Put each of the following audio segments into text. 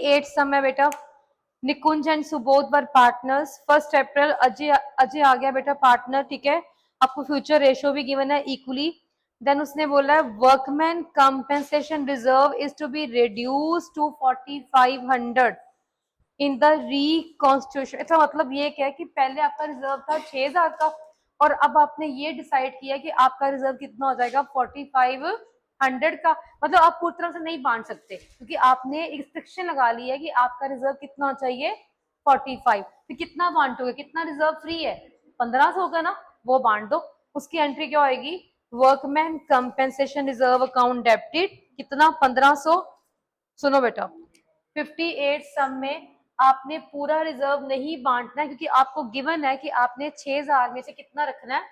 58 sum है बेटा। Nikunj and Subodh were partners. 1 अप्रैल अजय अजय आ गया बेटा पार्टनर, ठीक है। आपको फ्यूचर रेशियो भी गिवन है इक्वली। देन उसने बोला है workman compensation reserve is to be reduce to 4500 in the reconstitution. इसका मतलब ये क्या है कि पहले आपका रिजर्व था 6000 का और अब आपने ये डिसाइड किया कि आपका रिजर्व कितना हो जाएगा 4500 का। मतलब आप पूरी तरह से नहीं बांट सकते क्योंकि आपने एक रिस्ट्रिक्शन लगा ली है कि आपका रिजर्व कितना चाहिए 45। तो कितना बांटोगे, कितना रिजर्व फ्री है 1500 का ना, वो बांट दो। उसकी एंट्री क्या होगी, workman compensation reserve account debited कितना 1500। सुनो बेटा 58 सम में आपने पूरा रिजर्व नहीं बांटना है क्योंकि आपको गिवन है कि आपने 6000 में से कितना रखना है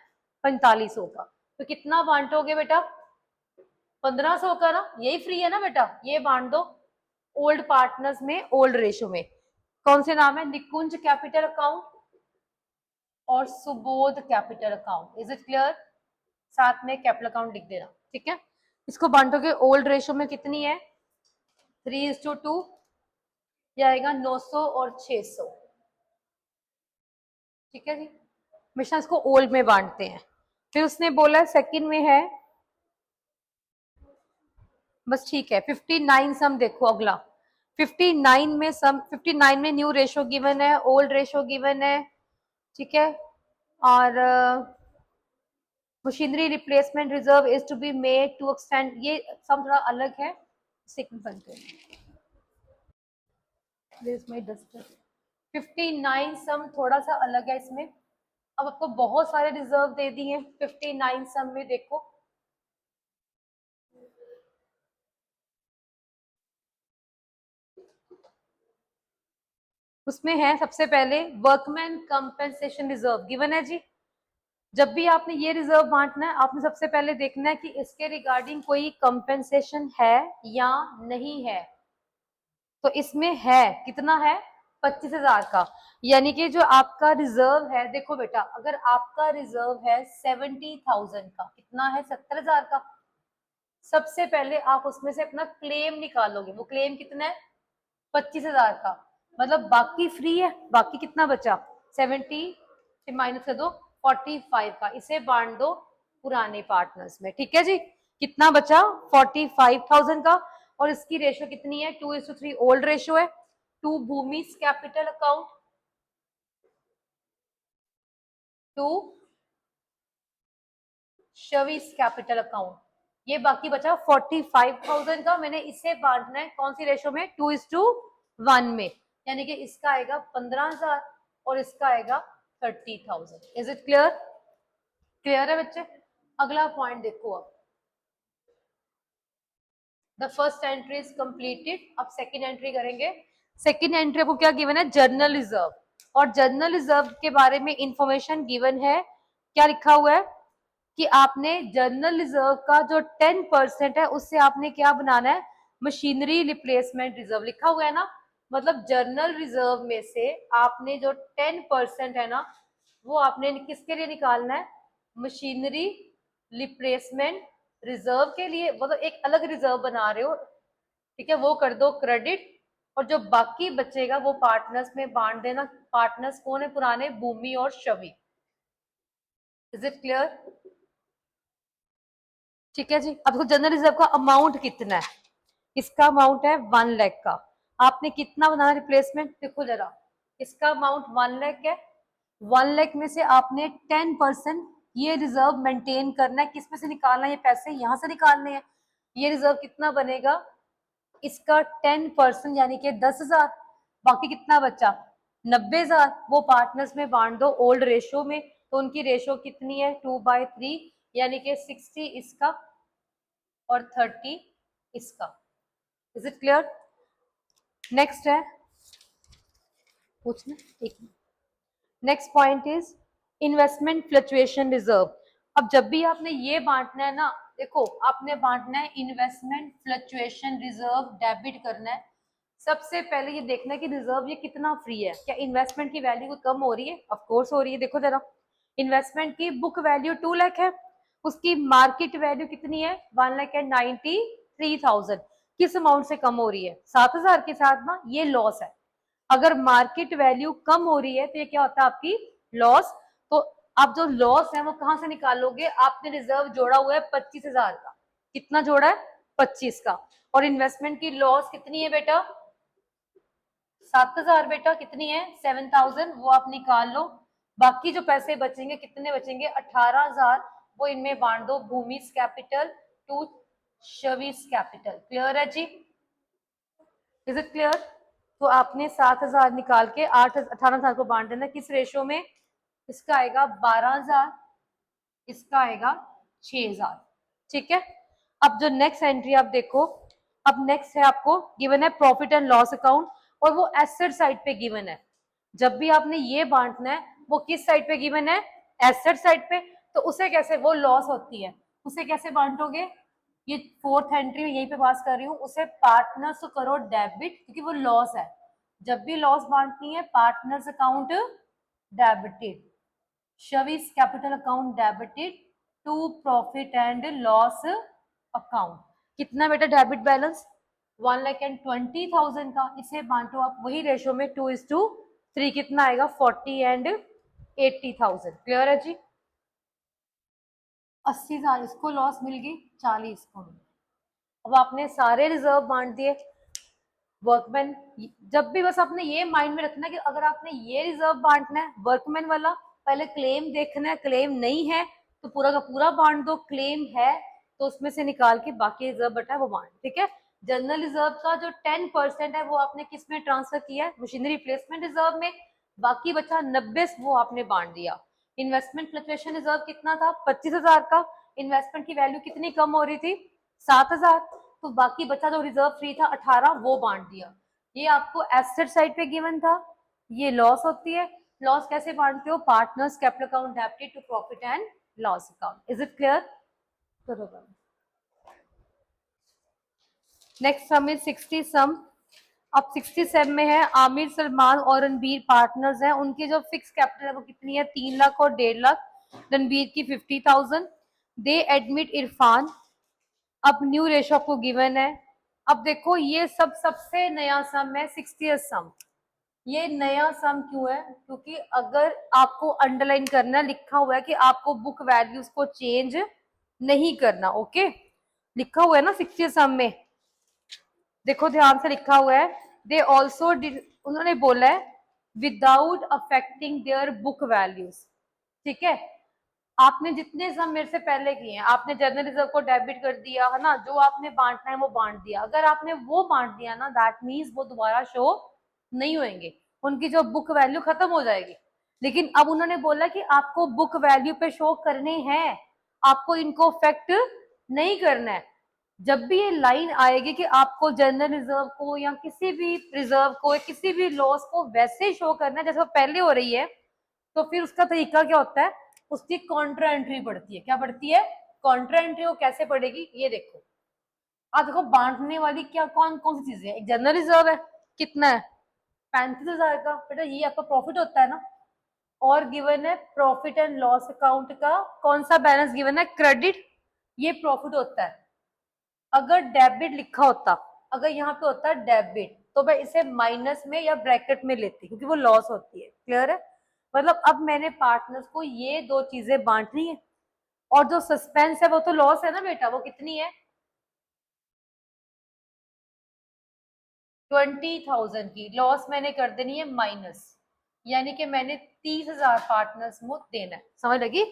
4500 का। तो कितना बांटोगे बेटा 1500 का ना, यही फ्री है ना बेटा, ये बांट दो ओल्ड पार्टनर्स में ओल्ड रेशो में। कौन से नाम है, निकुंज कैपिटल अकाउंट और Subodh capital account. Is it clear, साथ में कैपिटल अकाउंट लिख देना, ठीक है। इसको बांटोगे ओल्ड रेशो में कितनी है 3:2, ये आएगा 900 और 600, ठीक है जी। हमेशा इसको ओल्ड में बांटते हैं। फिर उसने बोला सेकंड में है, बस ठीक है 59 सम देखो अगला। 59 में न्यू रेशो गिवन है, ओल्ड रेशो गिवन है, ठीक है। और machinery replacement reserve is to be made to extend, ये सम थोड़ा अलग है। सेकंड 59 सम थोड़ा सा अलग है इसमें। अब आपको बहुत सारे रिजर्व दे दिए 59 सम में, देखो उसमें है सबसे पहले वर्कमैन कंपेंसेशन रिजर्व गिवन है जी। जब भी आपने ये रिजर्व बांटना है आपने सबसे पहले देखना है कि इसके रिगार्डिंग कोई कंपेंसेशन है या नहीं है। तो इसमें है, कितना है 25,000 का। यानी कि जो आपका रिजर्व है, देखो बेटा अगर आपका रिजर्व है 70,000 का, कितना है 70,000 का, सबसे पहले आप उसमें से अपना क्लेम निकालोगे। वो क्लेम कितना है 25,000 का, मतलब बाकी फ्री है। बाकी कितना बचा 70 से माइनस कर दो 45 का, इसे बांट दो पुराने पार्टनर्स में, ठीक है जी। कितना बचा 45,000 का। और इसकी रेशो कितनी है 2:3 ओल्ड रेशो है। To Bhumi capital account, to शविस कैपिटल अकाउंट, ये बाकी बचा 45,000 का। मैंने इसे बांटना है कौन सी रेशो में 2:1 में, यानी कि इसका आएगा 15,000 और इसका आएगा 30,000। इज इट क्लियर, क्लियर है बच्चे। अगला पॉइंट देखो, अब the first entry is completed. अब सेकेंड एंट्री करेंगे। सेकेंड एंट्री को क्या गिवन है जर्नल रिजर्व, और जर्नल रिजर्व के बारे में इंफॉर्मेशन गिवन है। क्या लिखा हुआ है कि आपने जर्नल रिजर्व का जो 10% है उससे आपने क्या बनाना है मशीनरी रिप्लेसमेंट रिजर्व, लिखा हुआ है ना। मतलब जर्नल रिजर्व में से आपने जो 10% है ना वो आपने किसके लिए निकालना है, मशीनरी रिप्लेसमेंट रिजर्व के लिए। मतलब एक अलग रिजर्व बना रहे हो, ठीक है, वो कर दो क्रेडिट। और जो बाकी बचेगा वो पार्टनर्स में बांट देना। पार्टनर्स कौन है पुराने, भूमि और शवि। इज इट क्लियर, ठीक है जी। अब देखो जनरल रिजर्व का अमाउंट कितना है, इसका अमाउंट है 1 लाख का। आपने कितना बनाना रिप्लेसमेंट, देखो जरा इसका अमाउंट 1 लाख है। 1 लाख में से आपने 10% ये रिजर्व मेंटेन करना है। किस में से निकालना है, ये पैसे यहाँ से निकालने हैं। ये रिजर्व कितना बनेगा, इसका 10% यानी कि 10,000। बाकी कितना बचा 90,000, वो पार्टनर्स में बांट दो ओल्ड रेशो में। तो उनकी रेशो कितनी है 2/3, यानी कि 60 इसका और 30 इसका। इज इट क्लियर, नेक्स्ट है पूछना एक। Next point is investment fluctuation reserve. अब जब भी आपने ये बांटना है ना, देखो आपने बांटना है इन्वेस्टमेंट फ्लक्चुएशन रिजर्व डेबिट करना है। सबसे पहले ये देखना है कि रिजर्व ये कितना फ्री है, क्या इन्वेस्टमेंट की वैल्यू कोई कम हो रही है, ऑफ कोर्स हो रही है। देखो जरा इन्वेस्टमेंट की बुक वैल्यू 2 लाख है, उसकी मार्केट वैल्यू कितनी है 1,93,000। किस अमाउंट से कम हो रही है? 7,000 के साथ ना, ये लॉस है। अगर मार्केट वैल्यू कम हो रही है तो ये क्या होता है? आपकी लॉस। तो आप जो लॉस है वो कहां से निकालोगे? आपने रिजर्व जोड़ा हुआ है 25,000 का। कितना जोड़ा है? 25 का। और इन्वेस्टमेंट की लॉस कितनी है बेटा? 7,000 बेटा। कितनी है? 7,000। वो आप निकाल लो। बाकी जो पैसे बचेंगे, कितने बचेंगे? 18,000। वो इनमें बांट दो, Bhumi's capital to Shavi's capital. Clear है जी? Is it clear? तो आपने 7,000 निकाल के 18,000 को बांट देना। किस रेशो में? इसका आएगा 12,000, इसका आएगा 6,000। ठीक है। अब जो नेक्स्ट एंट्री आप देखो, अब नेक्स्ट है आपको गिवन है प्रॉफिट एंड लॉस अकाउंट, और वो एसेट साइड पे गिवन है। जब भी आपने ये बांटना है, वो किस साइड पे गिवन है? एसेट साइड पे। तो उसे कैसे, वो लॉस होती है, उसे कैसे बांटोगे? ये फोर्थ एंट्री में यहीं पे पास कर रही हूँ, उसे पार्टनर्स को करो डेबिट, क्योंकि वो लॉस है। जब भी लॉस बांटनी है, partners account debited, Shavi's capital account debited to profit and loss account. कितना बेटा डेबिट बैलेंस? 1,20,000 का। इसे बांटो आप वही रेशो में 2:3। कितना आएगा? 40 एंड 80,000। क्लियर है जी? 80,000 इसको लॉस मिल गई, 40 इसको मिल गई। अब आपने सारे रिजर्व बांट दिए। वर्कमैन, जब भी बस आपने ये माइंड में रखना कि अगर आपने ये रिजर्व बांटना है वर्कमैन वाला, पहले क्लेम देखना है, क्लेम नहीं है तो पूरा का पूरा बांट दो, क्लेम है तो उसमें से निकाल के बाकी रिजर्व बटा है वो बांट। ठीक है। जनरल रिजर्व का जो 10% है वो आपने किस में ट्रांसफर किया है? मशीनरी रिप्लेसमेंट रिजर्व में। बाकी बचा 90, वो आपने बांट दिया। इन्वेस्टमेंट फ्लक्चुएशन रिजर्व कितना था? 25,000 का। इन्वेस्टमेंट की वैल्यू कितनी कम हो रही थी? 7,000। तो बाकी बचा जो रिजर्व फ्री था 18, वो बांट दिया। ये आपको एसेट साइड पे गिवन था। ये लॉस होती है। लॉस कैसे बांटते हो? Partners capital account debited to profit and loss account. Is it clear? करो। Next sum is 60 sum. अब 60 सम में है आमिर, सलमान और रणबीर पार्टनर्स हैं। उनकी जो फिक्स कैपिटल है वो कितनी है? 3 लाख और 1.5 लाख। रणबीर की 50,000। दे एडमिट इरफान। अब न्यू रेशो आपको गिवन है। अब देखो ये सब सबसे नया सम है, 60th सम। ये नया सम क्यों है? क्योंकि अगर आपको अंडरलाइन करना, लिखा हुआ है कि आपको बुक वैल्यूज को चेंज नहीं करना। ओके, लिखा हुआ है ना 60th सम में, देखो ध्यान से लिखा हुआ है। दे ऑल्सो, उन्होंने बोला है without affecting their book values. ठीक है। आपने जितने सम मेरे से पहले किए हैं, आपने जनरल रिजर्व को डेबिट कर दिया है ना, जो आपने बांटना है वो बांट दिया। अगर आपने वो बांट दिया ना, दैट मीन्स वो दोबारा शो नहीं होंगे, उनकी जो बुक वैल्यू खत्म हो जाएगी। लेकिन अब उन्होंने बोला कि आपको बुक वैल्यू पे शो करने हैं, आपको इनको अफेक्ट नहीं करना है। जब भी ये लाइन आएगी कि आपको जनरल रिजर्व को या किसी भी रिजर्व को, किसी भी लॉस को वैसे शो करना है जैसे वो पहले हो रही है, तो फिर उसका तरीका क्या होता है? उसकी कॉन्ट्रा एंट्री पड़ती है। क्या पड़ती है? Contra entry. वो कैसे पड़ेगी ये देखो। आप देखो बांटने वाली क्या कौन कौन सी चीजें हैं। एक जनरल रिजर्व है, कितना है? 35,000 का। बेटा ये आपका प्रॉफिट होता है ना। और गिवन है प्रॉफिट एंड लॉस अकाउंट का कौन सा बैलेंस गिवन है? क्रेडिट। ये प्रॉफिट होता है। अगर डेबिट लिखा होता, अगर यहाँ पे होता डेबिट, तो मैं इसे माइनस में या ब्रैकेट में लेती, क्योंकि वो लॉस होती है। क्लियर है? मतलब अब मैंने पार्टनर्स को ये दो चीजें बांटनी है, और जो सस्पेंस है वो तो लॉस है ना बेटा। वो कितनी है? 20,000 की लॉस मैंने कर देनी है माइनस, यानी कि मैंने 30,000 पार्टनर्स को देना है। समझ लगी?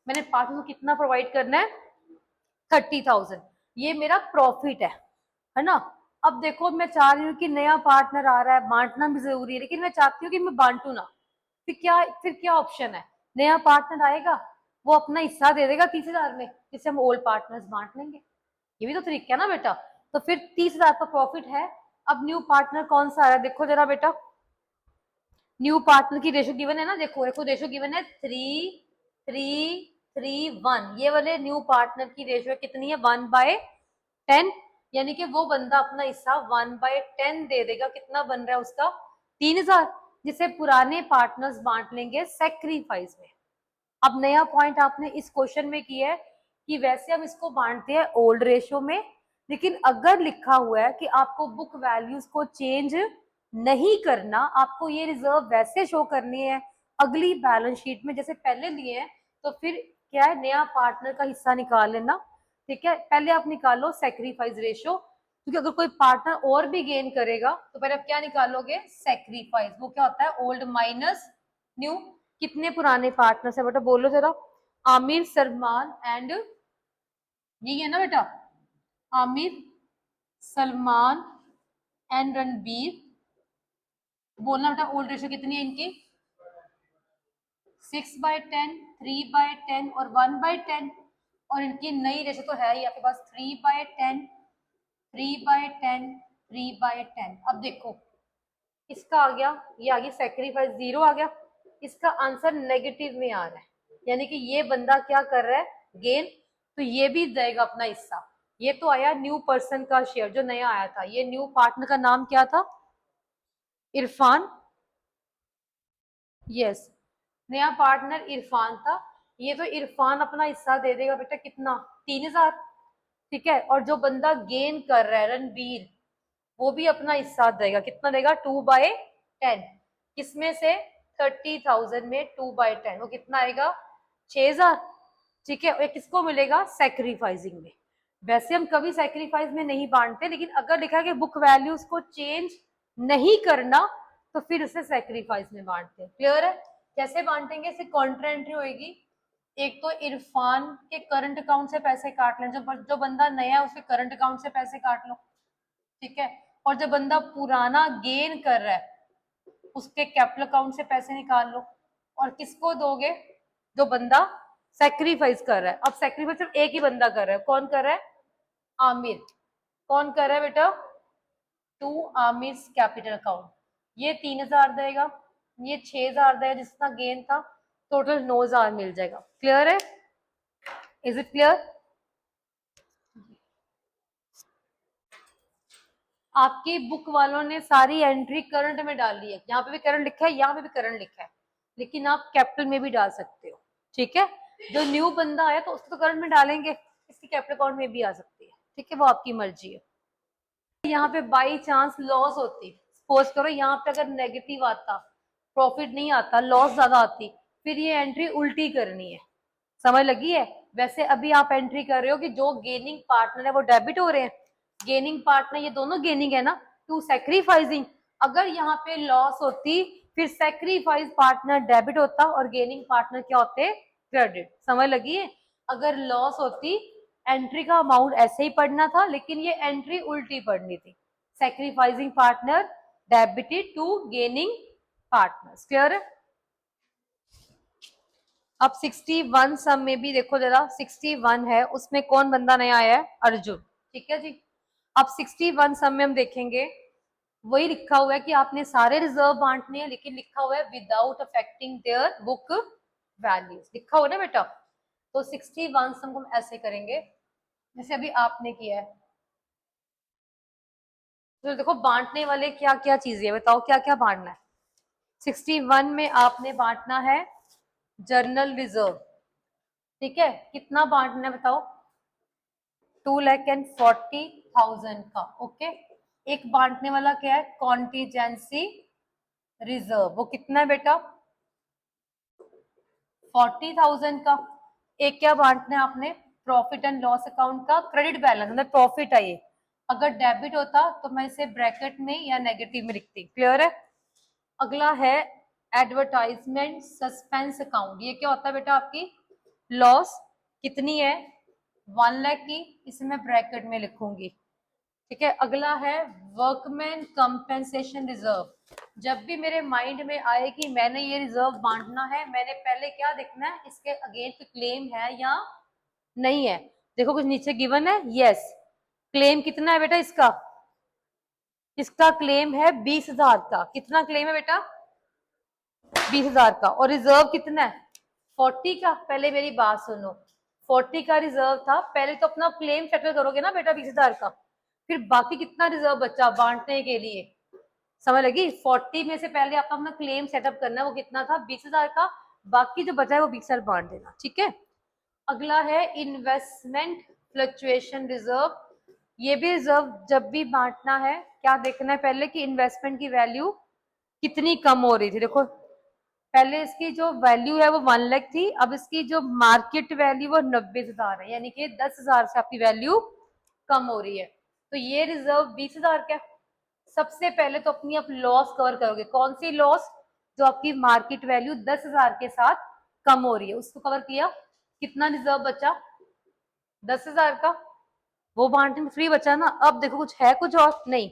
मैंने पार्टनर को कितना प्रोवाइड करना है? 30,000। ये मेरा प्रॉफिट है ना। अब देखो मैं चाह रही हूँ कि नया पार्टनर आ रहा है, बांटना भी जरूरी है, लेकिन मैं चाहती हूँ कि मैं बांटू ना। फिर क्या ऑप्शन है? नया पार्टनर आएगा, वो अपना हिस्सा दे देगा 30,000 में, जिससे हम ओल्ड पार्टनर्स बांट लेंगे। ये भी तो तरीका है ना बेटा। तो फिर 30,000 का प्रॉफिट है। अब न्यू पार्टनर कौन सा आया? देखो जरा बेटा, न्यू पार्टनर की रेशो गिवन है ना। देखो देखो रेशो गिवन है 3:3:3:1। ये वाले न्यू पार्टनर की रेशो कितनी है? 1/10। यानी कि वो बंदा अपना हिस्सा 1/10 दे देगा। कितना बन रहा है उसका? 3,000, जिसे पुराने पार्टनर्स बांट लेंगे सेक्रीफाइस में। अब नया पॉइंट आपने इस क्वेश्चन में किया है कि वैसे हम इसको बांटते हैं ओल्ड रेशो में, लेकिन अगर लिखा हुआ है कि आपको बुक वैल्यूज को चेंज नहीं करना, आपको ये रिजर्व वैसे शो करनी है अगली बैलेंस शीट में जैसे पहले लिए हैं, तो फिर क्या है, नया पार्टनर का हिस्सा निकाल लेना। ठीक है, पहले आप निकालो सेक्रीफाइस रेशियो, क्योंकि अगर कोई पार्टनर और भी गेन करेगा तो पहले आप क्या निकालोगे, सेक्रीफाइस। वो क्या होता है, ओल्ड माइनस न्यू। कितने पुराने पार्टनर है बेटा, बोलो जरा। आमिर, सलमान एंड, यही है ना बेटा, आमिर, सलमान एंड रणबीर। बोलना बेटा ओल्ड रेशियो कितनी है इनकी, 6/10, 3/10 और 1/10। और इनकी नई रेशियो तो है ही आपके पास 3/10, 3/10, 3/10। अब देखो इसका आ गया, ये आ गया सेक्रीफाइस 0 आ गया, इसका आंसर नेगेटिव में आ रहा है, यानी कि ये बंदा क्या कर रहा है, गेन, तो ये भी देगा अपना हिस्सा। ये तो आया न्यू पर्सन का शेयर जो नया आया था, ये न्यू पार्टनर का नाम क्या था, इरफान। यस, नया पार्टनर इरफान था, ये तो इरफान अपना हिस्सा दे देगा बेटा कितना, 3,000। ठीक है, और जो बंदा गेन कर रहा है रणबीर, वो भी अपना हिस्सा देगा, कितना देगा, 2/10। किसमें से, 30,000 में 2/10, वो कितना आएगा, 6,000। ठीक है, ये किसको मिलेगा, सेक्रीफाइसिंग में। वैसे हम कभी सेक्रीफाइस में नहीं बांटते, लेकिन अगर लिखा है कि बुक वैल्यूज को चेंज नहीं करना, तो फिर उसे सेक्रीफाइस में बांटते हैं। क्लियर है, कैसे बांटेंगे, सिर्फ कॉन्ट्रा एंट्री होगी। एक तो इरफान के करंट अकाउंट से पैसे काट लें, जो बंदा नया है उसके करंट अकाउंट से पैसे काट लो। ठीक है, और जो बंदा पुराना गेन कर रहा है उसके कैपिटल अकाउंट से पैसे निकाल लो। और किसको दोगे, जो बंदा सेक्रीफाइस कर रहा है। अब सेक्रीफाइस सिर्फ एक ही बंदा कर रहा है, कौन कर रहा है, आमिर। कौन कर रहा है बेटा, टू आमिर कैपिटल अकाउंट। ये 3,000 देगा, ये 6,000 देगा जितना गेन था, टोटल 9,000 मिल जाएगा। क्लियर है, इज इट क्लियर। आपकी बुक वालों ने सारी एंट्री करंट में डाल दी है, यहाँ पे भी करंट लिखा है, यहाँ पे भी करंट लिखा है, लेकिन आप कैपिटल में भी डाल सकते हो। ठीक है, जो न्यू बंदा आया तो उसको तो करंट में डालेंगे, इसकी कैपिटल अकाउंट में भी आ सकती है। ठीक है, वो आपकी मर्जी है। यहाँ पे बाई चांस लॉस होती, सपोज करो यहाँ पे अगर नेगेटिव आता, प्रॉफिट नहीं आता, लॉस ज्यादा आती, फिर ये एंट्री उल्टी करनी है। समझ लगी है। वैसे अभी आप एंट्री कर रहे हो कि जो गेनिंग पार्टनर है वो डेबिट हो रहे हैं, गेनिंग पार्टनर ये दोनों गेनिंग है ना, टू सेक्रीफाइसिंग। अगर यहाँ पे लॉस होती, फिर सेक्रीफाइस पार्टनर डेबिट होता और गेनिंग पार्टनर क्या होते, क्रेडिट। समझ लगी है। अगर लॉस होती, एंट्री का अमाउंट ऐसे ही पढ़ना था, लेकिन ये एंट्री उल्टी पढ़नी थी, sacrificing partner debited to gaining partner. Clear है। अब 61 सम में भी देखो जरा, 61 है उसमें कौन बंदा नया आया है, अर्जुन। ठीक है जी। अब 61 सम में हम देखेंगे, वही लिखा हुआ है कि आपने सारे रिजर्व बांटने हैं, लेकिन लिखा हुआ है without affecting their book values, लिखा हुआ है ना बेटा। तो 61 सम को हम ऐसे करेंगे जैसे अभी आपने किया है। तो देखो बांटने वाले क्या क्या चीजें बताओ, क्या क्या बांटना है। 61 में आपने बांटना है जर्नल रिजर्व। ठीक है, कितना बांटना है बताओ, 2,40,000 का। ओके, एक बांटने वाला क्या है, कॉन्टीजेंसी रिजर्व, वो कितना है बेटा, 40,000 का। एक क्या बांटना है आपने, प्रॉफिट एंड लॉस अकाउंट का क्रेडिट बैलेंस, मतलब प्रॉफिट है ये, अगर डेबिट होता तो मैं इसे ब्रैकेट में या नेगेटिव में लिखती। क्लियर है। अगला है एडवर्टाइजमेंट सस्पेंस अकाउंट, ये क्या होता है बेटा, आपकी लॉस कितनी है, 1 लाख की, इसे मैं ब्रैकेट में लिखूंगी। ठीक है, अगला है वर्कमैन कंपेंसेशन रिजर्व। जब भी मेरे माइंड में आए कि मैंने ये रिजर्व बांटना है, मैंने पहले क्या देखना है, इसके अगेंस्ट क्लेम है या नहीं है। देखो कुछ नीचे गिवन है, यस, क्लेम कितना है बेटा इसका, इसका क्लेम है 20,000 का। कितना क्लेम है बेटा, 20,000 का। और रिजर्व कितना है, 40 का। पहले मेरी बात सुनो, 40 का रिजर्व था, पहले तो अपना क्लेम सेटल करोगे ना बेटा 20,000 का, फिर बाकी कितना रिजर्व बचा बांटने के लिए। समझ लगी, 40 में से पहले आपको अपना क्लेम सेटअप करना है, वो कितना था, 20,000 का। बाकी जो बचा है वो 20,000 बांट देना। ठीक है, अगला है इन्वेस्टमेंट फ्लक्चुएशन रिजर्व। ये भी रिजर्व जब भी बांटना है क्या देखना है पहले कि इन्वेस्टमेंट की वैल्यू कितनी कम हो रही थी। देखो पहले इसकी जो वैल्यू है वो 1 लाख थी, अब इसकी जो मार्केट वैल्यू वो 90,000 है, यानी कि 10,000 से आपकी वैल्यू कम हो रही है। तो ये रिजर्व 20,000 का। सबसे पहले तो अपनी आप लॉस कवर करोगे। कौन सी लॉस? जो आपकी मार्केट वैल्यू 10,000 के साथ कम हो रही है, उसको कवर किया। कितना रिजर्व बचा? 10,000 का। वो बांटने में फ्री बचा ना। अब देखो कुछ है, कुछ और नहीं,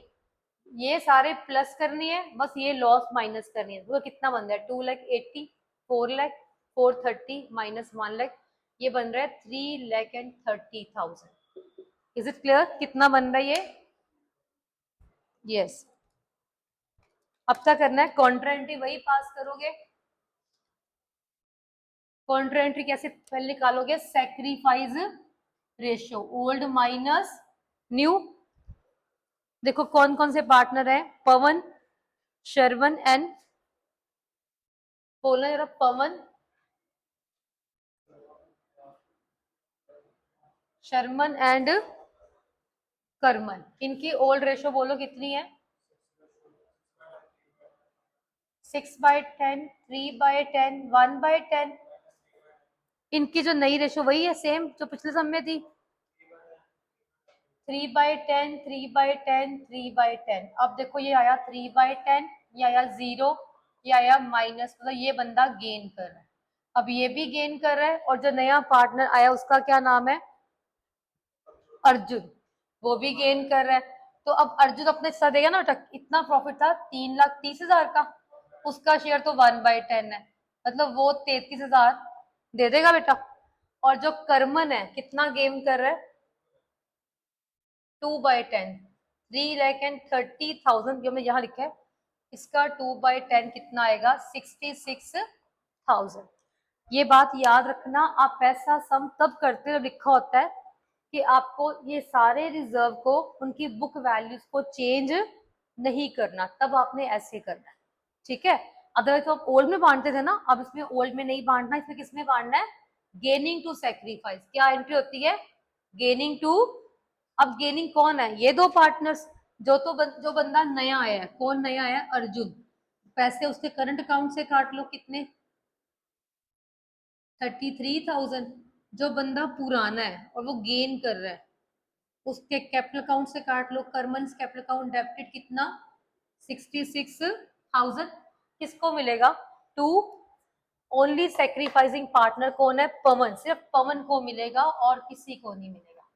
ये सारे प्लस करनी है, बस ये लॉस माइनस करनी है। तो कितना बन रहा है? 2,80,000, 4,00,000, 430 माइनस 1,00,000, ये बन रहा है 3,30,000। इज इट क्लियर कितना बन रहा है ये? यस। अब क्या करना है? कॉन्ट्रा एंट्री वही पास करोगे। कॉन्ट्रा एंट्री कैसे पहले निकालोगे? Sacrifice ratio, old minus new. देखो कौन कौन से पार्टनर है? पवन, शरवण एंड, बोलना जरा, पवन, शर्मन एंड करमन। इनकी ओल्ड रेशो बोलो कितनी है? 6/10, 3/10, 1/10। इनकी जो नई रेशो वही है सेम जो पिछले सम में थी, 3/10, 3/10, 3/10। अब देखो ये आया 3/10, ये आया 0, ये आया माइनस, मतलब ये बंदा गेन कर रहा है। अब ये भी गेन कर रहा है, और जो नया पार्टनर आया उसका क्या नाम है? अर्जुन, वो भी गेन कर रहा है। तो अब अर्जुन अपने हिस्सा देगा ना बेटा। इतना प्रॉफिट था 3,30,000 का, उसका शेयर तो 1/10 है, मतलब वो 33,000 दे देगा बेटा। और जो कर्मन है कितना गेन कर रहा है? 2/10, 3,30,000 जो मैं यहाँ लिखा है, इसका 2/10 कितना आएगा? 66,000। ये बात याद रखना, आप पैसा सम तब करते हो लिखा होता है कि आपको ये सारे रिजर्व को उनकी बुक वैल्यूज को चेंज नहीं करना, तब आपने ऐसे करना है, ठीक है। अदरवाइज तो आप ओल्ड में बांटते थे ना, अब इसमें ओल्ड में नहीं बांटना, इसमें किसमें बांटना है? Gaining to sacrifice. क्या एंट्री होती है? Gaining to. अब गेनिंग कौन है? ये दो पार्टनर्स। जो बंदा नया आया है, कौन नया आया है? अर्जुन। पैसे उसके करंट अकाउंट से काट लो, कितने? 33,000। जो बंदा पुराना है और वो गेन कर रहा है, उसके कैपिटल अकाउंट से काट लो। करमन कैपिटल अकाउंट डेबिटेड कितना? 66,000। किसको मिलेगा? टू। ओनली सेक्रीफाइसिंग पार्टनर कौन है? पवन। सिर्फ पवन को मिलेगा और किसी को नहीं मिलेगा,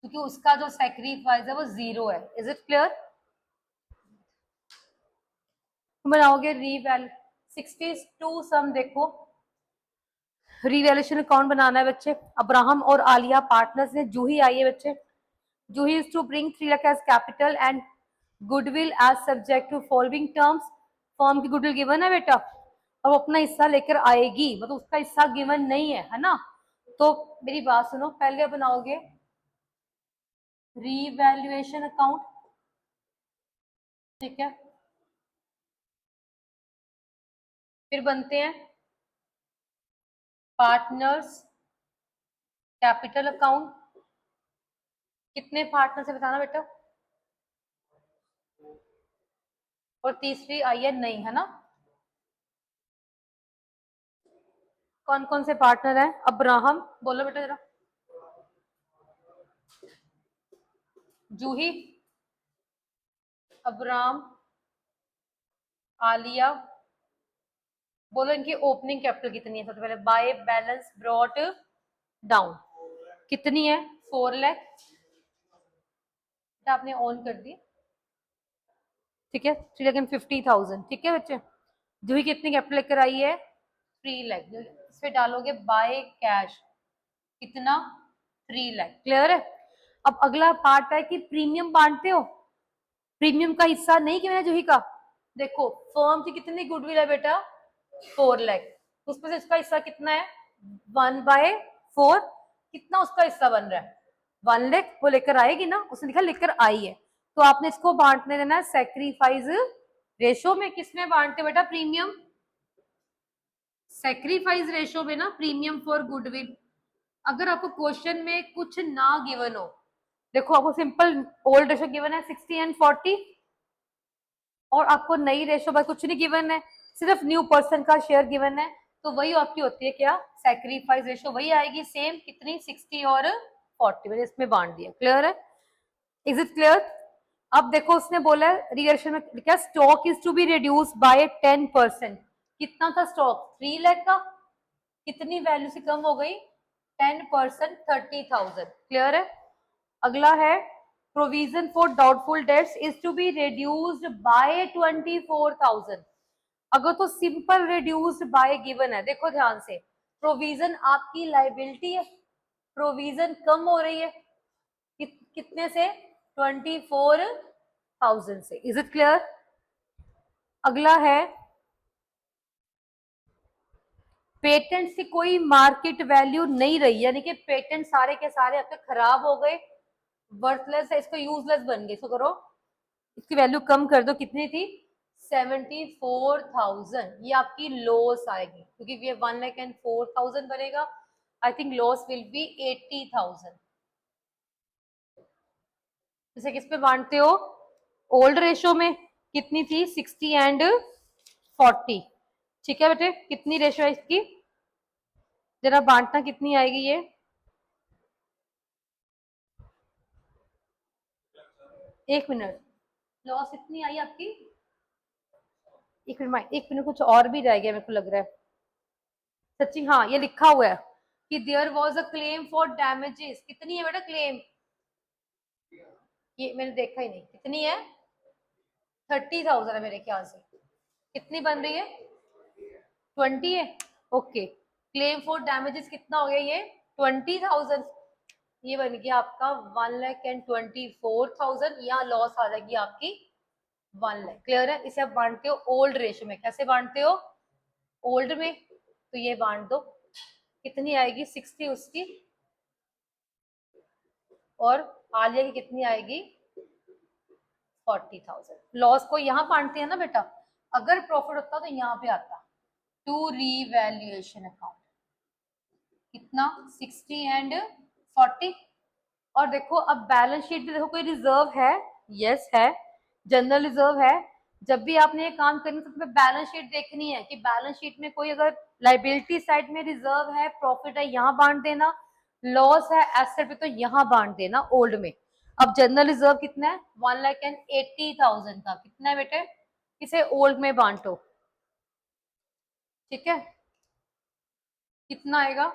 क्योंकि उसका जो सेक्रीफाइस है वो 0 है। Is it clear? बनाओगे रीवैल्यू 62 सम। देखो रिवैल्यूएशन अकाउंट बनाना है बच्चे। अब्राहम और आलिया पार्टनर्स ने। जूही आई है बच्चे। Juhi is to bring 3 lakh as capital and goodwill as subject to following terms. Firm की गुडविल गिवन है बेटा, और वो अपना हिस्सा लेकर आएगी, मतलब उसका हिस्सा गिवन नहीं है ना। तो मेरी बात सुनो, पहले बनाओगे रीवैल्यूएशन अकाउंट, ठीक है। फिर बनते हैं पार्टनर्स कैपिटल अकाउंट। कितने पार्टनर से बताना बेटा? और तीसरी आई है नहीं, है ना। कौन कौन से पार्टनर हैं? अब्राहम, बोलो बेटा जरा। जूही, अब्राम, आलिया। बोलो इनकी ओपनिंग कैपिटल कितनी है? सबसे पहले बाय बैलेंस ब्रॉट डाउन कितनी है? 4 लाख। आपने ऑन कर दी, ठीक है। 3,50,000, ठीक है बच्चे। जूही कितनी कैपिटल लेकर आई है? 3 लाख। इस पे डालोगे बाय कैश, कितना? 3 लाख। क्लियर है? अब अगला पार्ट है कि प्रीमियम बांटते हो। प्रीमियम का हिस्सा नहीं कि मैंने जूही का। देखो फर्म की कितनी गुडविल है बेटा? 4 लाख। उसमें से इसका हिस्सा कितना है? 1/4। कितना उसका हिस्सा बन रहा है? 1 लाख। वो लेकर आएगी ना, उसने लिखा लेकर आई है, तो आपने इसको बांटने देना है सेक्रीफाइस रेशो में। किसमें बांटते बेटा? प्रीमियम सेक्रीफाइस रेशो में ना, प्रीमियम फॉर गुडविल। अगर आपको क्वेश्चन में कुछ ना गिवन हो देखो आपको सिंपल ओल्ड रेशो गिवन है 60 एंड 40, और आपको नई रेशो बस कुछ नहीं गिवन है, सिर्फ न्यू पर्सन का शेयर गिवन है, तो वही आपकी होती है क्या, सैक्रिफाइस रेशो वही आएगी सेम, कितनी 60 और 40 मैंने इसमें बांट दिया। क्लियर है, इज इट क्लियर? अब देखो उसने बोला है रिएक्शन में क्या, stock is to be reduce by 10%। कितना था स्टॉक, 3 लाख का, कितनी वैल्यू से कम हो गई, 10%, 30,000। क्लियर है। अगला है provision for doubtful debts is to be reduced by 24,000। अगर तो सिंपल रिड्यूस्ड बाय गिवन है, देखो ध्यान से, प्रोविजन आपकी लाइबिलिटी है, प्रोविजन कम हो रही है, कितने से, 24,000 से। Is it clear? अगला है पेटेंट की कोई मार्केट वैल्यू नहीं रही, यानी कि पेटेंट सारे के सारे आपके खराब हो गए, वर्थलेस है, इसको यूजलेस बन गए, इसको करो, इसकी वैल्यू कम कर दो, कितनी थी, 74,000। ये आपकी लॉस आएगी, क्योंकि ये 1,04,000 बनेगा, I think loss will be 80,000। इसे किस पे बांटते हो, ओल्ड रेशो में, कितनी थी, 60 एंड 40। ठीक है बेटे, कितनी रेशो है इसकी, जरा बांटना कितनी आएगी ये, एक मिनट, लॉस इतनी आई आपकी, एक मिनट कुछ और भी रह गया मेरे को लग रहा है, सच्ची हाँ ये लिखा हुआ है कि there was a claim for damages, कितनी है बेटा क्लेम, ये मैंने देखा ही नहीं, कितनी है, 30,000 है मेरे ख्याल से, कितनी बन रही है, 20 है, ओके, क्लेम फॉर डैमेजेस कितना हो गया ये, 20,000, ये बन गया आपका 1,24,000, यहाँ लॉस आ जाएगी आपकी 1 लाख। क्लियर है, इसे आप बांटते हो ओल्ड रेशो में, कैसे बांटते हो, ओल्ड में, तो ये बांट दो, कितनी आएगी 60 उसकी, और आलिया की कितनी आएगी 40,000। लॉस को यहाँ बांटते हैं ना बेटा, अगर प्रॉफिट होता तो यहाँ पे आता, टू रीवैल्यूएशन अकाउंट, कितना 60 एंड 40। और देखो अब बैलेंस शीट में देखो कोई रिजर्व है, यस है, जनरल रिजर्व है, जब भी आपने ये काम करना तो बैलेंस शीट देखनी है कि बैलेंस शीट में कोई अगर लाइबिलिटी साइड में रिजर्व है, प्रॉफिट है, यहाँ बांट देना, लॉस है एसेट पे तो यहाँ बांट देना ओल्ड में। अब जनरल रिजर्व कितना है, 1,80,000 का, कितना है बेटे, इसे ओल्ड में बांटो, ठीक है, कितना आएगा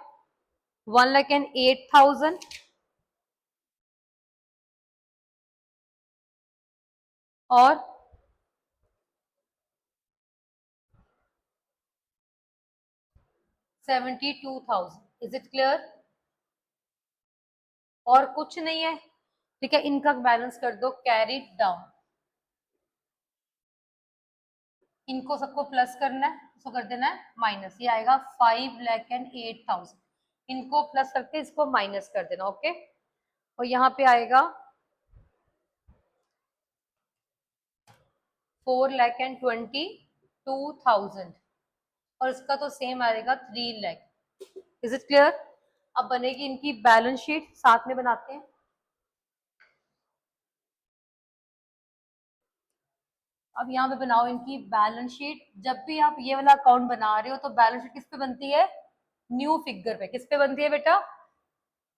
1,08,000, और 72,000। Is it clear? और कुछ नहीं है, ठीक है, इनका बैलेंस कर दो कैरी डाउन, इनको सबको प्लस करना है, इसको कर देना है माइनस, ये आएगा 5,08,000, इनको प्लस करके इसको माइनस कर देना, ओके, और यहाँ पे आएगा 4,22,000, और इसका तो सेम आएगा 3 लाख। Is it clear? अब बनेगी इनकी बैलेंस शीट, साथ में बनाते हैं। अब यहाँ पे बनाओ इनकी बैलेंस शीट, जब भी आप ये वाला अकाउंट बना रहे हो तो बैलेंस शीट किस पे बनती है, न्यू फिगर पे, किस पे बनती है बेटा,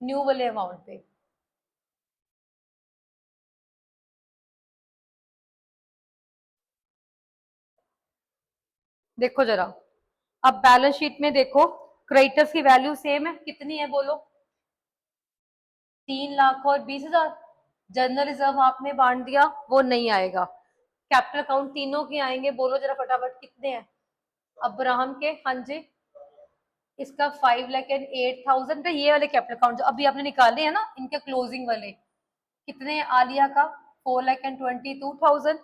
न्यू वाले अमाउंट पे। देखो जरा, अब बैलेंस शीट में देखो, क्रेडिटर्स की वैल्यू सेम है, कितनी है बोलो, 3,20,000। जनरल रिजर्व आपने बांट दिया, वो नहीं आएगा, कैपिटल अकाउंट तीनों के आएंगे, बोलो जरा फटाफट कितने हैं, अब्राहम के, हाँ जी, इसका 5,08,000 का, ये वाले कैपिटल अकाउंट जो अभी आपने निकाले हैं ना, इनके क्लोजिंग वाले, कितने हैं, आलिया का 4,22,000,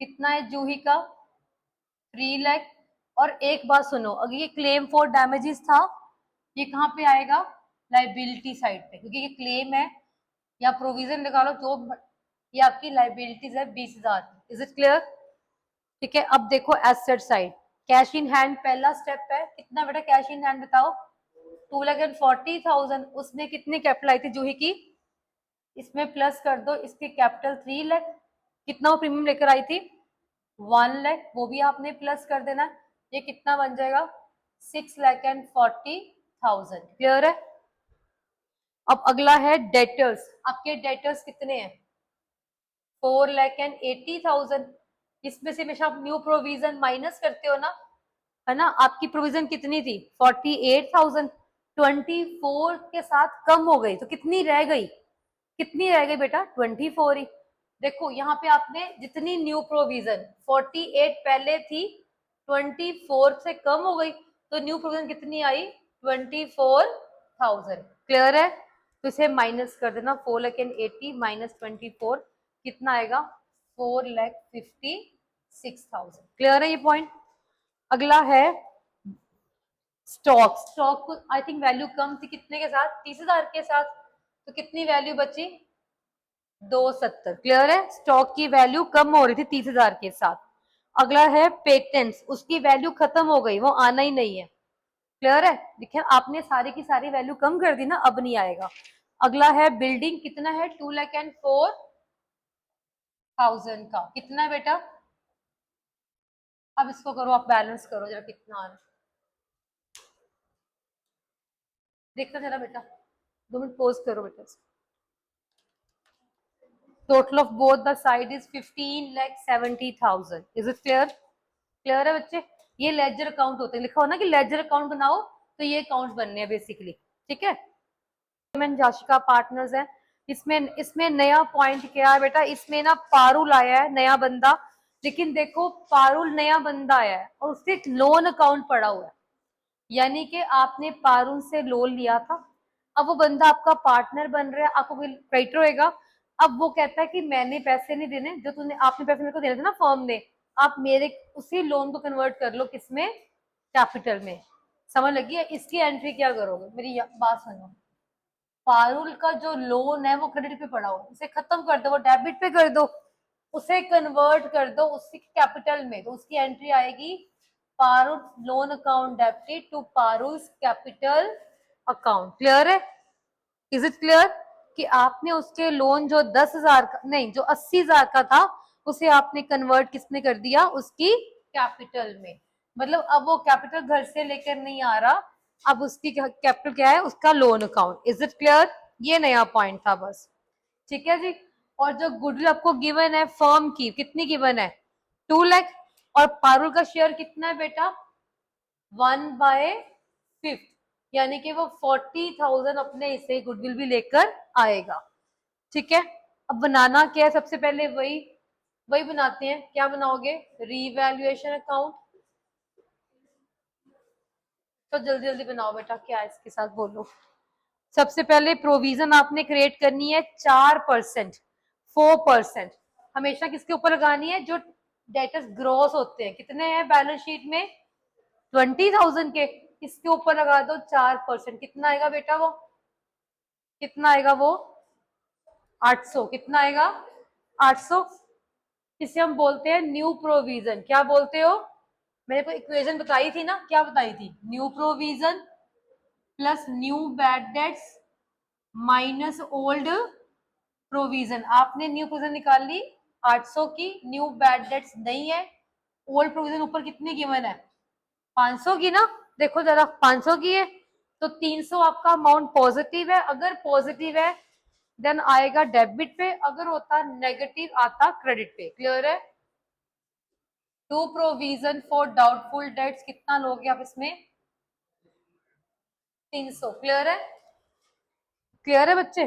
कितना है जूही का 3 लाख। और एक बात सुनो, अगर ये क्लेम फॉर डैमेजेस था, ये कहाँ पे आएगा, लाइबिलिटी साइड पे, क्योंकि ये क्लेम है, या प्रोविजन निकालो जो, ये आपकी लाइबिलिटीज है 20,000। Is it clear? ठीक है, अब देखो asset side, cash in hand पहला स्टेप है, कितना बेटा कैश इन हैंड बताओ, 2,40,000, उसमें कितनी कैपिटल आई थी जूही की, इसमें प्लस कर दो इसके कैपिटल 3 लाख, कितना वो प्रीमियम लेकर आई थी 1 लाख, वो भी आपने प्लस कर देना है। ये कितना बन जाएगा 6,40,000। क्लियर है। अब अगला है डेटर्स। आपके डेटर्स कितने हैं 4,80,000। इसमें से हमेशा आप न्यू प्रोविजन माइनस करते हो ना, है ना। आपकी प्रोविजन कितनी थी 48,000, 24 के साथ कम हो गई तो कितनी रह गई, कितनी रह गई बेटा 24 ही। देखो यहाँ पे आपने जितनी न्यू प्रोविजन 48 पहले थी 24 से कम हो गई, तो न्यू प्रोविजन कितनी आई 24,000। क्लियर है। तो इसे माइनस कर देना 4,80,000 माइनस 24 कितना आएगा 4,56,000। क्लियर है ये पॉइंट। अगला है stock. Stock I think value कम थी कितने के साथ 30,000 के साथ, तो कितनी वैल्यू बची 270। क्लियर है। स्टॉक की वैल्यू कम हो रही थी 30,000 के साथ। अगला है पेटेंट्स, उसकी वैल्यू खत्म हो गई, वो आना ही नहीं है। क्लियर है। देखिए आपने सारी की सारी वैल्यू कम कर दी ना, अब नहीं आएगा। अगला है बिल्डिंग, कितना है 2,04,000 का, कितना है बेटा। अब इसको करो आप बैलेंस करो जरा कितना आ रहा है, देखना जरा बेटा, 2 मिनट पोज करो बेटा। Total of both the side is 15,70,000। Is it clear. Clear है बच्चे। ये लेजर अकाउंट होते हैं, लिखा हो ना कि लेजर अकाउंट बनाओ, तो ये अकाउंट बनने हैं बेसिकली। ठीक है। जाशिका पार्टनर्स है। इसमें इसमें नया पॉइंट क्या है बेटा, इसमें ना पारुल आया है नया बंदा, लेकिन देखो पारुल नया बंदा आया है और उससे एक लोन अकाउंट पड़ा हुआ है, यानी कि आपने पारुल से लोन लिया था, अब वो बंदा आपका पार्टनर बन रहा है, आपको क्रेडिटर होएगा। अब वो कहता है कि मैंने पैसे नहीं देने, जो तूने आपने पैसे मेरे को देने थे ना फर्म ने, आप मेरे उसी लोन को कन्वर्ट कर लो किसमें कैपिटल में। समझ लगी है। इसकी एंट्री क्या करोगे, मेरी बात सुनो। पारुल का जो लोन है वो क्रेडिट पे पड़ा हुआ है, उसे खत्म कर दो, वो डेबिट पे कर दो, उसे कन्वर्ट कर दो उसकी कैपिटल में, तो उसकी एंट्री आएगी Parul loan account debited to Parul capital account. Clear है। इज इट क्लियर कि आपने उसके लोन जो 10,000 का नहीं जो 80,000 का था, उसे आपने कन्वर्ट किसमें कर दिया उसकी कैपिटल में। मतलब अब वो कैपिटल घर से लेकर नहीं आ रहा, अब उसकी कैपिटल क्या है उसका loan account. Is it clear. ये नया पॉइंट था बस। ठीक है जी। और जो गुडविल आपको गिवन है फर्म की, कितनी गिवन है 2 लाख, और पारुल का शेयर कितना है बेटा 1/5, यानी कि वो 40,000 अपने इसे गुडविल भी लेकर आएगा। ठीक है। अब बनाना क्या है, सबसे पहले वही वही बनाते हैं। क्या बनाओगे रीवैल्यूएशन अकाउंट, तो जल्दी जल्दी बनाओ बेटा, क्या है इसके साथ बोलो। सबसे पहले प्रोविजन आपने क्रिएट करनी है 4%, 4% हमेशा किसके ऊपर लगानी है, जो डेटर्स ग्रॉस होते हैं, कितने हैं बैलेंस शीट में 20,000 के, इसके ऊपर लगा दो 4%, कितना आएगा बेटा वो, कितना आएगा वो 800। कितना आएगा 800। इसे हम बोलते हैं न्यू प्रोविजन। क्या बोलते हो, मैंने को इक्वेशन बताई थी ना, क्या बताई थी, new provision plus new bad debts minus old provision. आपने न्यू प्रोविजन निकाल ली 800 की, न्यू बैड डेट्स नहीं है, ओल्ड प्रोविजन ऊपर कितनी गिवन है 500 की ना, देखो जरा 500 की है, तो 300 आपका अमाउंट पॉजिटिव है, अगर पॉजिटिव है देन आएगा डेबिट पे, अगर होता नेगेटिव आता क्रेडिट पे। क्लियर है। To provision for doubtful debts कितना लोगे आप इसमें 300। क्लियर है। क्लियर है बच्चे।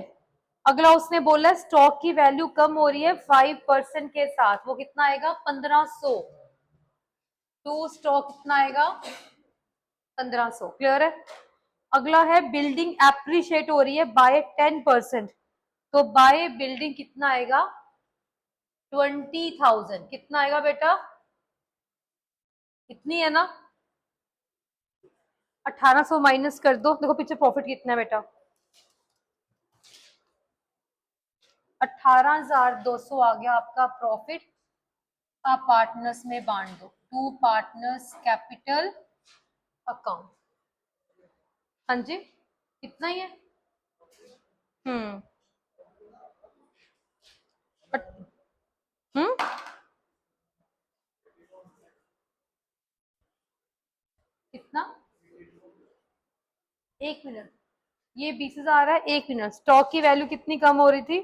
अगला उसने बोला स्टॉक की वैल्यू कम हो रही है 5% के साथ, वो कितना आएगा 1500। टू स्टॉक कितना आएगा 1500। क्लियर है। अगला है बिल्डिंग एप्रिशिएट हो रही है बाय 10%, तो बाय बिल्डिंग कितना आएगा 20,000। कितना आएगा बेटा, कितनी है ना 1800 माइनस कर दो, देखो पीछे प्रॉफिट कितना है बेटा 18,200 आ गया आपका प्रॉफिट। आप पार्टनर्स में बांट दो, टू पार्टनर्स कैपिटल अकाउंट। हाँ जी कितना ही है। हम्म हम्म, कितना? 1 मिनट। ये 20,000 है। 1 मिनट, स्टॉक की वैल्यू कितनी कम हो रही थी?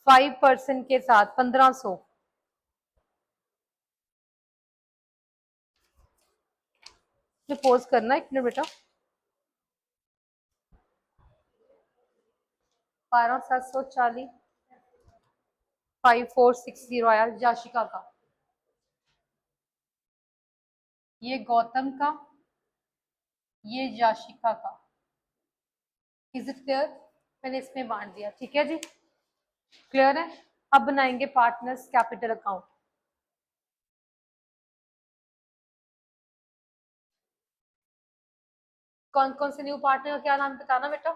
5% के साथ 1500। पोज करना 1 मिनट बेटा। 12,740, 5460 आया याशिका का। ये गौतम का, ये याशिका का। Is it clear? मैंने इसमें बांट दिया, ठीक है जी, क्लियर है। अब बनाएंगे पार्टनर्स कैपिटल अकाउंट। कौन कौन से न्यू पार्टनर का क्या नाम बताना बेटा?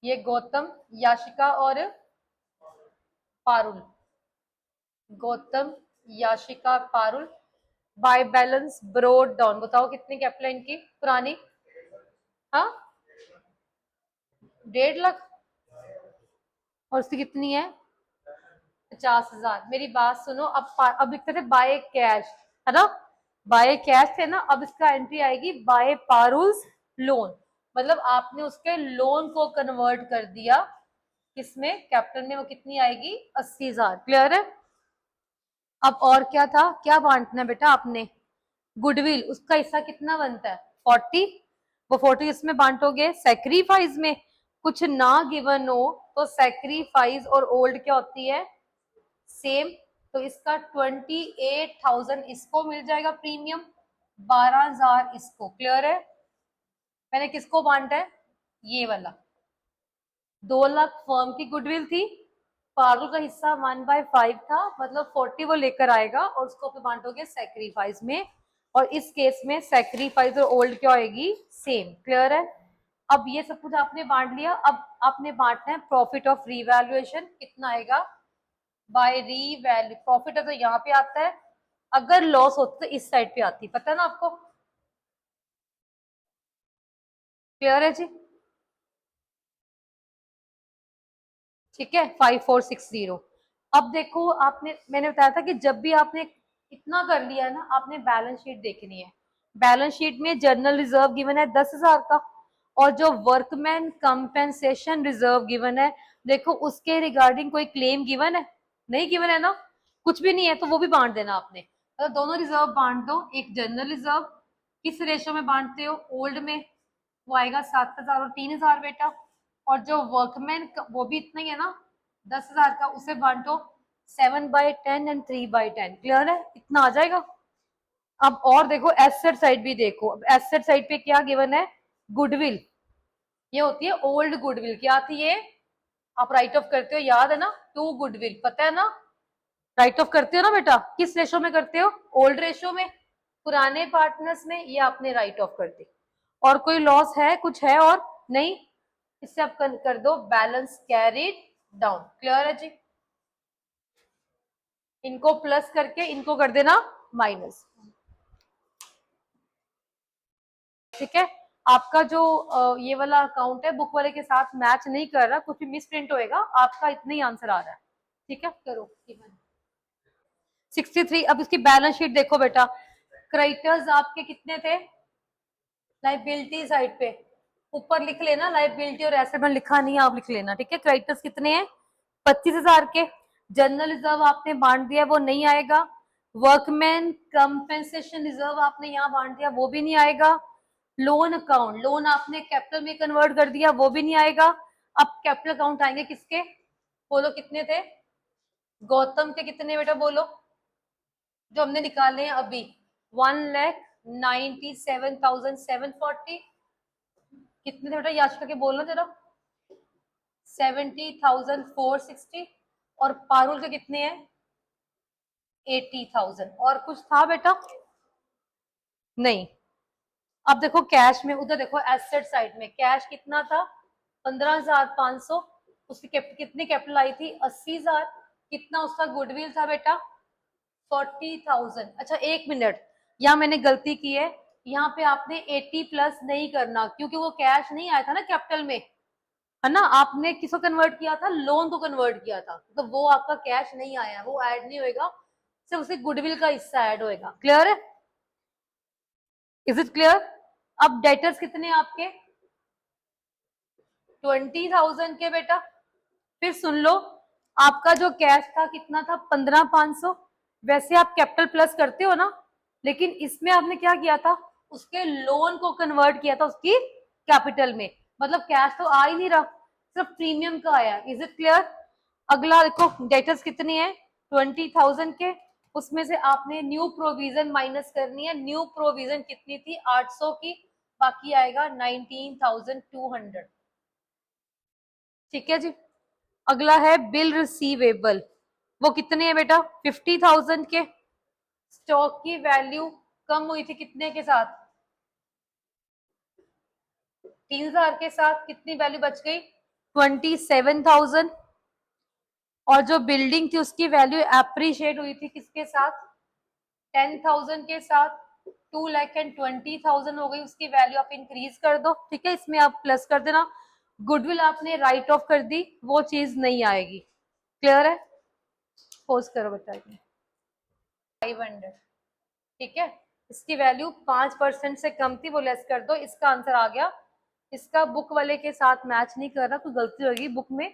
ये गौतम, याशिका और Parul. Gautam, Yashika, Parul. By balance broad down, बताओ कितनी कैपिटल इनकी पुरानी? हाँ, 1.5 लाख। और उसकी कितनी है? 50,000। मेरी बात सुनो, अब लिखते थे बाय कैश, है ना? बाय कैश थे ना, अब इसका एंट्री आएगी बाय पारुल्स लोन। मतलब आपने उसके लोन को कन्वर्ट कर दिया किसमें? कैपिटल में। वो कितनी आएगी? 80,000। क्लियर है? अब और क्या था, क्या बांटना है बेटा आपने? गुडविल, उसका हिस्सा कितना बनता है? 40। वो 40 इसमें बांटोगे सेक्रीफाइस में। कुछ ना गिवन हो तो सेक्रीफाइस और ओल्ड क्या होती है? सेम। तो इसका 28,000 इसको मिल जाएगा प्रीमियम, 12,000 इसको। क्लियर है? मैंने किसको बांटा है? ये वाला। 2 लाख फर्म की गुडविल थी, पारुल का हिस्सा 1/5 था, मतलब 40 वो लेकर आएगा और उसको आप बांटोगे सेक्रीफाइस में। और इस केस में सेक्रीफाइस और ओल्ड क्या होगी? सेम। क्लियर है? अब ये सब कुछ आपने बांट लिया। अब आपने बांटना है प्रॉफिट ऑफ रीवैल्यूएशन। कितना आएगा? Bye revalue. प्रॉफिट है तो यहाँ पे आता है, अगर लॉस होता तो इस साइड पे आती, पता है ना आपको? क्लियर है जी? ठीक है, 5460। अब देखो, आपने, मैंने बताया था कि जब भी आपने इतना कर लिया है ना, आपने बैलेंस शीट देखनी है। बैलेंस शीट में जर्नल रिजर्व गिवन है 10,000 का, और जो वर्कमैन कंपेंसेशन रिजर्व गिवन है, देखो उसके रिगार्डिंग कोई क्लेम गिवन है? नहीं गिवन है ना, कुछ भी नहीं है, तो वो भी बांट देना आपने। मतलब दोनों रिजर्व बांट दो। एक जनरल रिजर्व किस रेशो में बांटते हो? ओल्ड में। वो आएगा 7,000 और 3,000 बेटा। और जो वर्कमैन वो भी इतना ही है ना, 10,000 का, उसे बांटो 7/10 एंड 3/10। क्लियर है? इतना आ जाएगा। अब और देखो एसेट साइड भी देखो। अब एसेट साइड पे क्या गिवन है? गुडविल। ये होती है ओल्ड गुडविल। क्या थी ये? आप राइट ऑफ करते हो, याद है ना? टू गुडविल, पता है ना? राइट ऑफ करते हो ना बेटा? किस रेशो में करते हो? ओल्ड रेशो में। पुराने पार्टनर्स में ये आपने राइट ऑफ कर दी। और कोई लॉस है? कुछ है और? नहीं। इससे आप कर दो बैलेंस कैरीड डाउन। क्लियर है जी? इनको प्लस करके इनको कर देना माइनस। ठीक है? आपका जो ये वाला अकाउंट है बुक वाले के साथ मैच नहीं कर रहा, कुछ भी मिस प्रिंट होएगा, आपका इतना ही आंसर आ रहा है। ठीक है, करो। 63। अब इसकी बैलेंस शीट देखो बेटा। क्रेडिटर्स आपके कितने थे? लाइबिलिटी साइड पे ऊपर लिख लेना, लाइबिलिटी और एसेट में लिखा नहीं है, आप लिख लेना। ठीक है? क्रेडिटर्स कितने हैं? 25,000 के। जनरल रिजर्व आपने बांट दिया, वो नहीं आएगा। वर्कमैन कंपेंसेशन रिजर्व आपने यहाँ बांट दिया, वो भी नहीं आएगा। लोन अकाउंट, लोन आपने कैपिटल में कन्वर्ट कर दिया, वो भी नहीं आएगा। अब कैपिटल अकाउंट आएंगे किसके? बोलो कितने थे? गौतम के कितने बेटा बोलो, जो हमने निकाले हैं अभी? 1,97,740। कितने थे बेटा याचिका के, बोलना जरा। 70,460। और पारुल के कितने हैं? 80,000। और कुछ था बेटा? नहीं। अब देखो कैश में, उधर देखो एसेट साइड में कैश कितना था? 15,500। उसकी कितनी कैपिटल आई थी? 80,000। कितना उसका गुडविल था बेटा? 40,000। अच्छा 1 मिनट, यहाँ मैंने गलती की है। यहाँ पे आपने 80 प्लस नहीं करना, क्योंकि वो कैश नहीं आया था ना कैपिटल में। है ना, आपने किसको कन्वर्ट किया था, लोन को कन्वर्ट किया था, तो वो आपका कैश नहीं आया, वो ऐड नहीं होएगा, सिर्फ उसे गुडविल का हिस्सा ऐड होएगा। क्लियर है, इज इट क्लियर? अब डेटर्स कितने हैं आपके, 20,000 के बेटा। फिर सुन लो, आपका जो कैश था कितना था, 15,500। वैसे आप कैपिटल प्लस करते हो ना, लेकिन इसमें आपने क्या किया था, उसके लोन को कन्वर्ट किया था उसकी कैपिटल में, मतलब कैश तो आ ही नहीं रहा, सिर्फ प्रीमियम का आया। Is it clear? अगला देखो, डेटर्स कितनी है, 20,000 के, उसमें से आपने न्यू प्रोविजन माइनस करनी है। न्यू प्रोविजन कितनी थी, 800 की, बाकी आएगा 19,200। ठीक है जी। अगला है बिल रिसीवेबल, वो कितने हैं बेटा, 50,000 के। स्टॉक की वैल्यू कम हुई थी कितने के साथ, 3,000 के साथ, कितनी वैल्यू बच गई, 27,000। और जो बिल्डिंग थी उसकी वैल्यू एप्रिशिएट हुई थी किसके साथ, 10,000 के साथ, 2,20,000 हो गई उसकी वैल्यू, आप इंक्रीज कर दो। ठीक है, इसमें आप प्लस कर देना। गुडविल आपने राइट ऑफ कर दी, वो चीज नहीं आएगी। क्लियर है, पोज करो बेटा, 500। ठीक है, इसकी वैल्यू 5% से कम थी, वो लेस कर दो, इसका आंसर आ गया। इसका बुक वाले के साथ मैच नहीं कर रहा, कोई गलती होगी बुक में।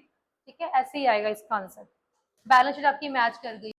ठीक है, ऐसे ही आएगा इसका आंसर, बैलेंस शीट आपकी मैच कर गई।